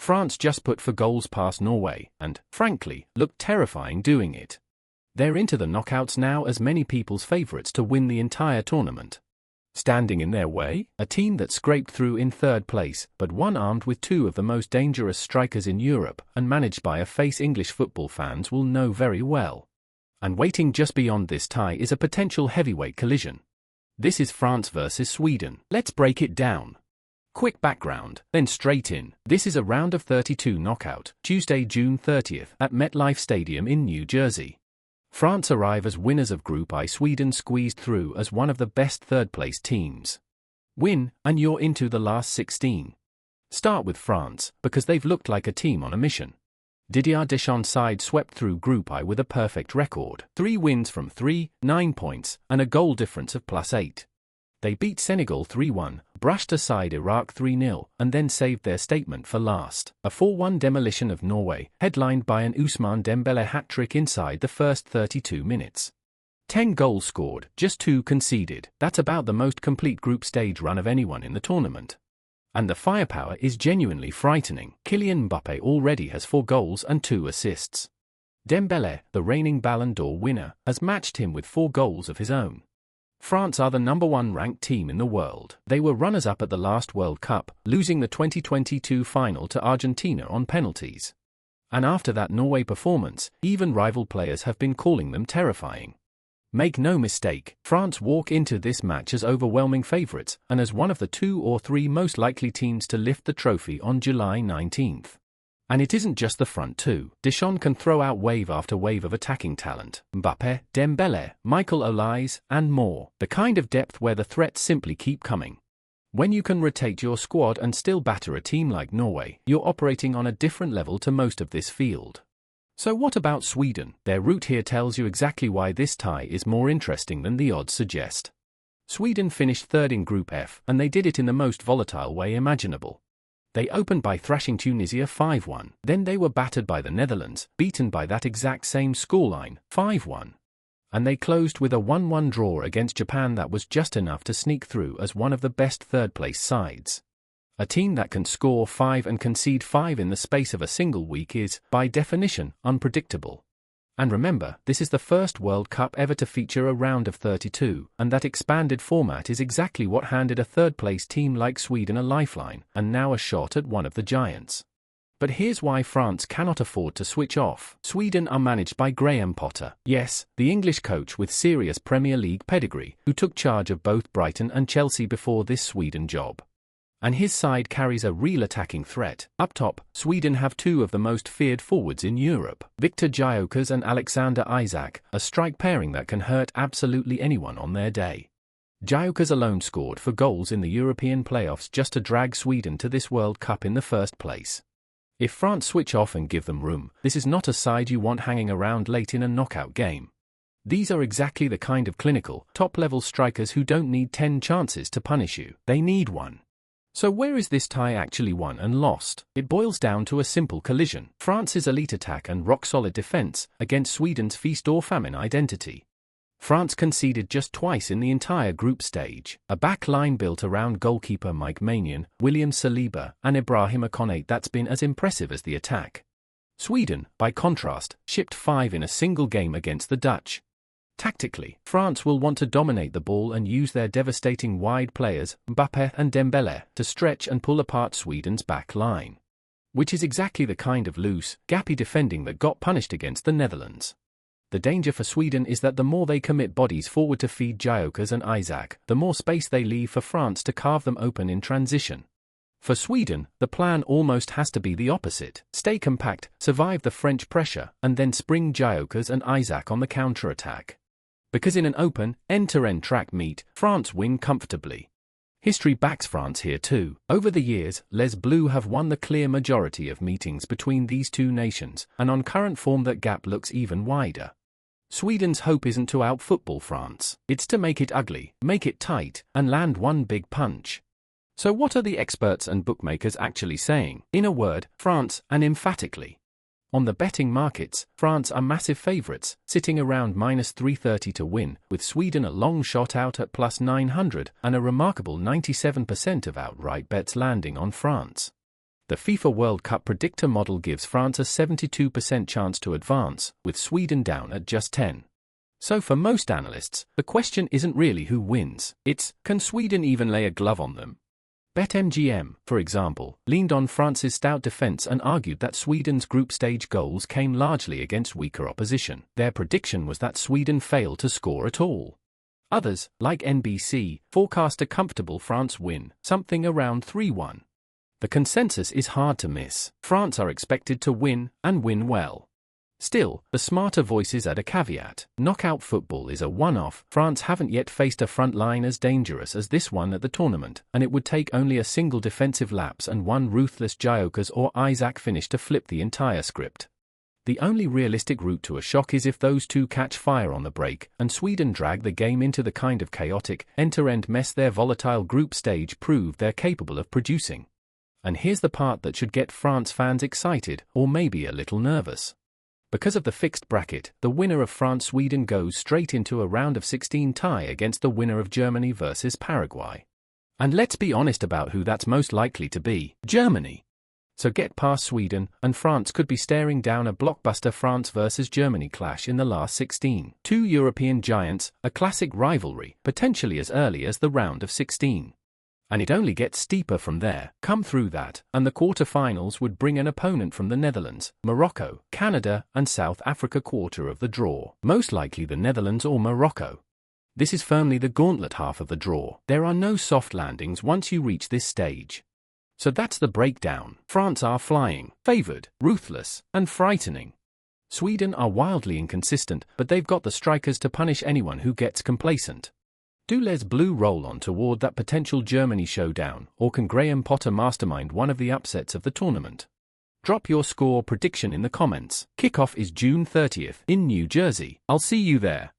France just put 4 goals past Norway and, frankly, looked terrifying doing it. They're into the knockouts now as many people's favourites to win the entire tournament. Standing in their way, a team that scraped through in 3rd place, but one armed with 2 of the most dangerous strikers in Europe and managed by a face English football fans will know very well. And waiting just beyond this tie is a potential heavyweight collision. This is France versus Sweden. Let's break it down. Quick background, then straight in. This is a round of 32 knockout, Tuesday, June 30th, at MetLife Stadium in New Jersey. France arrive as winners of Group I. Sweden squeezed through as one of the best 3rd-place teams. Win, and you're into the last 16. Start with France, because they've looked like a team on a mission. Didier Deschamps' side swept through Group I with a perfect record, 3 wins from 3, 9 points, and a goal difference of +8. They beat Senegal 3-1, brushed aside Iraq 3-0, and then saved their statement for last. A 4-1 demolition of Norway, headlined by an Ousmane Dembélé hat-trick inside the first 32 minutes. 10 goals scored, just 2 conceded. That's about the most complete group stage run of anyone in the tournament. And the firepower is genuinely frightening. Kylian Mbappé already has 4 goals and 2 assists. Dembélé, the reigning Ballon d'Or winner, has matched him with 4 goals of his own. France are the #1 ranked team in the world. They were runners-up at the last World Cup, losing the 2022 final to Argentina on penalties. And after that Norway performance, even rival players have been calling them terrifying. Make no mistake, France walk into this match as overwhelming favourites and as one of the 2 or 3 most likely teams to lift the trophy on July 19th. And it isn't just the front 2. Deschamps can throw out wave after wave of attacking talent. Mbappé, Dembélé, Michael Olise, and more. The kind of depth where the threats simply keep coming. When you can rotate your squad and still batter a team like Norway, you're operating on a different level to most of this field. So what about Sweden? Their route here tells you exactly why this tie is more interesting than the odds suggest. Sweden finished 3rd in Group F, and they did it in the most volatile way imaginable. They opened by thrashing Tunisia 5-1, then they were battered by the Netherlands, beaten by that exact same scoreline, 5-1. And they closed with a 1-1 draw against Japan that was just enough to sneak through as one of the best 3rd-place sides. A team that can score 5 and concede 5 in the space of a single week is, by definition, unpredictable. And remember, this is the first World Cup ever to feature a round of 32, and that expanded format is exactly what handed a 3rd-place team like Sweden a lifeline, and now a shot at one of the giants. But here's why France cannot afford to switch off. Sweden are managed by Graham Potter. Yes, the English coach with serious Premier League pedigree, who took charge of both Brighton and Chelsea before this Sweden job. And his side carries a real attacking threat. Up top, Sweden have 2 of the most feared forwards in Europe, Victor Gyökeres and Alexander Isak, a strike pairing that can hurt absolutely anyone on their day. Gyökeres alone scored 4 goals in the European playoffs just to drag Sweden to this World Cup in the first place. If France switch off and give them room, this is not a side you want hanging around late in a knockout game. These are exactly the kind of clinical, top-level strikers who don't need 10 chances to punish you. They need 1. So where is this tie actually won and lost? It boils down to a simple collision. France's elite attack and rock-solid defense against Sweden's feast-or-famine identity. France conceded just twice in the entire group stage. A back line built around goalkeeper Mike Maignan, William Saliba, and Ibrahima Konate that's been as impressive as the attack. Sweden, by contrast, shipped 5 in a single game against the Dutch. Tactically, France will want to dominate the ball and use their devastating wide players, Mbappé and Dembélé, to stretch and pull apart Sweden's back line. Which is exactly the kind of loose, gappy defending that got punished against the Netherlands. The danger for Sweden is that the more they commit bodies forward to feed Gyökeres and Isak, the more space they leave for France to carve them open in transition. For Sweden, the plan almost has to be the opposite. Stay compact, survive the French pressure, and then spring Gyökeres and Isak on the counter-attack. Because in an open, end-to-end track meet, France win comfortably. History backs France here too. Over the years, Les Bleus have won the clear majority of meetings between these 2 nations, and on current form that gap looks even wider. Sweden's hope isn't to out-football France, it's to make it ugly, make it tight, and land one big punch. So what are the experts and bookmakers actually saying? In a word, France, and emphatically. On the betting markets, France are massive favourites, sitting around -330 to win, with Sweden a long shot out at +900 and a remarkable 97% of outright bets landing on France. The FIFA World Cup predictor model gives France a 72% chance to advance, with Sweden down at just 10. So for most analysts, the question isn't really who wins, it's, can Sweden even lay a glove on them? BetMGM, for example, leaned on France's stout defense and argued that Sweden's group stage goals came largely against weaker opposition. Their prediction was that Sweden failed to score at all. Others, like NBC, forecast a comfortable France win, something around 3-1. The consensus is hard to miss. France are expected to win, and win well. Still, the smarter voices add a caveat. Knockout football is a one-off. France haven't yet faced a front line as dangerous as this one at the tournament, and it would take only a single defensive lapse and one ruthless Gyökeres or Isak finish to flip the entire script. The only realistic route to a shock is if those two catch fire on the break, and Sweden drag the game into the kind of chaotic, end-to-end mess their volatile group stage proved they're capable of producing. And here's the part that should get France fans excited, or maybe a little nervous. Because of the fixed bracket, the winner of France-Sweden goes straight into a round of 16 tie against the winner of Germany versus Paraguay. And let's be honest about who that's most likely to be: Germany. So get past Sweden, and France could be staring down a blockbuster France versus Germany clash in the last 16. Two European giants, a classic rivalry, potentially as early as the round of 16. And it only gets steeper from there. Come through that, and the quarter-finals would bring an opponent from the Netherlands, Morocco, Canada, and South Africa quarter of the draw. Most likely the Netherlands or Morocco. This is firmly the gauntlet half of the draw. There are no soft landings once you reach this stage. So that's the breakdown. France are flying, favored, ruthless, and frightening. Sweden are wildly inconsistent, but they've got the strikers to punish anyone who gets complacent. Do Les Bleus roll on toward that potential Germany showdown, or can Graham Potter mastermind one of the upsets of the tournament? Drop your score prediction in the comments. Kickoff is June 30th in New Jersey. I'll see you there.